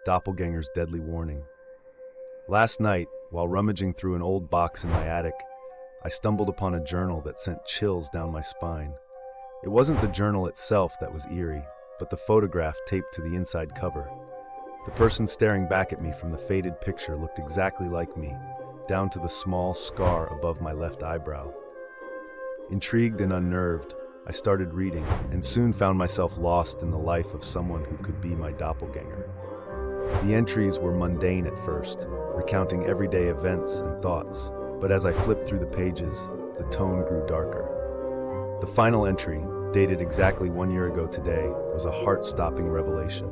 Doppelganger's deadly warning. Last night, while rummaging through an old box in my attic, I stumbled upon a journal that sent chills down my spine. It wasn't the journal itself that was eerie, but the photograph taped to the inside cover. The person staring back at me from the faded picture looked exactly like me, down to the small scar above my left eyebrow. Intrigued and unnerved, I started reading and soon found myself lost in the life of someone who could be my doppelganger. The entries were mundane at first, recounting everyday events and thoughts, but as I flipped through the pages, the tone grew darker. The final entry, dated exactly 1 year ago today, was a heart-stopping revelation.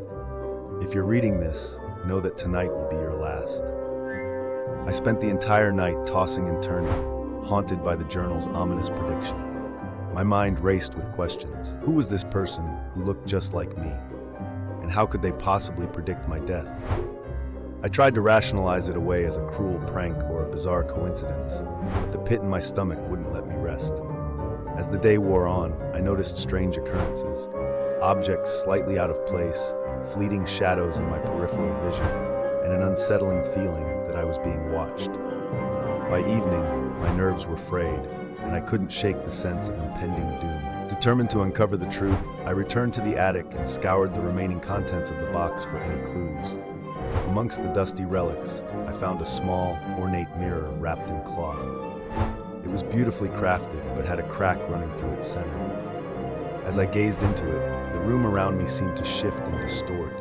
If you're reading this, know that tonight will be your last. I spent the entire night tossing and turning, haunted by the journal's ominous prediction. My mind raced with questions. Who was this person who looked just like me? And how could they possibly predict my death? I tried to rationalize it away as a cruel prank or a bizarre coincidence, but the pit in my stomach wouldn't let me rest. As the day wore on, I noticed strange occurrences, objects slightly out of place, fleeting shadows in my peripheral vision, and an unsettling feeling that I was being watched. By evening, my nerves were frayed, and I couldn't shake the sense of impending doom. Determined to uncover the truth, I returned to the attic and scoured the remaining contents of the box for any clues. Amongst the dusty relics, I found a small, ornate mirror wrapped in cloth. It was beautifully crafted, but had a crack running through its center. As I gazed into it, the room around me seemed to shift and distort.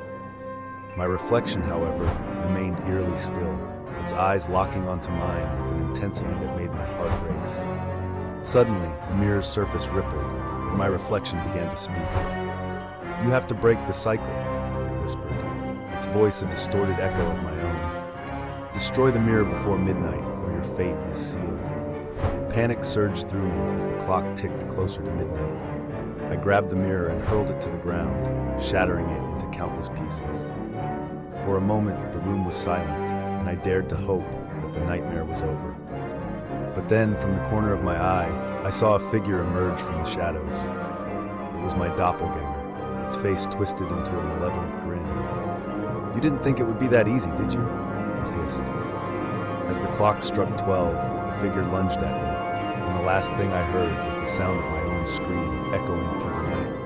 My reflection, however, remained eerily still, its eyes locking onto mine with an intensity that made my heart race. Suddenly, the mirror's surface rippled, and my reflection began to speak. "You have to break the cycle," it whispered, its voice a distorted echo of my own. "Destroy the mirror before midnight, or your fate is sealed." Panic surged through me as the clock ticked closer to midnight. I grabbed the mirror and hurled it to the ground, shattering it into countless pieces. For a moment, the room was silent, and I dared to hope that the nightmare was over. But then, from the corner of my eye, I saw a figure emerge from the shadows. It was my doppelganger, its face twisted into a malevolent grin. "You didn't think it would be that easy, did you?" it hissed. As the clock struck 12, the figure lunged at me, and the last thing I heard was the sound of my own scream echoing through the night.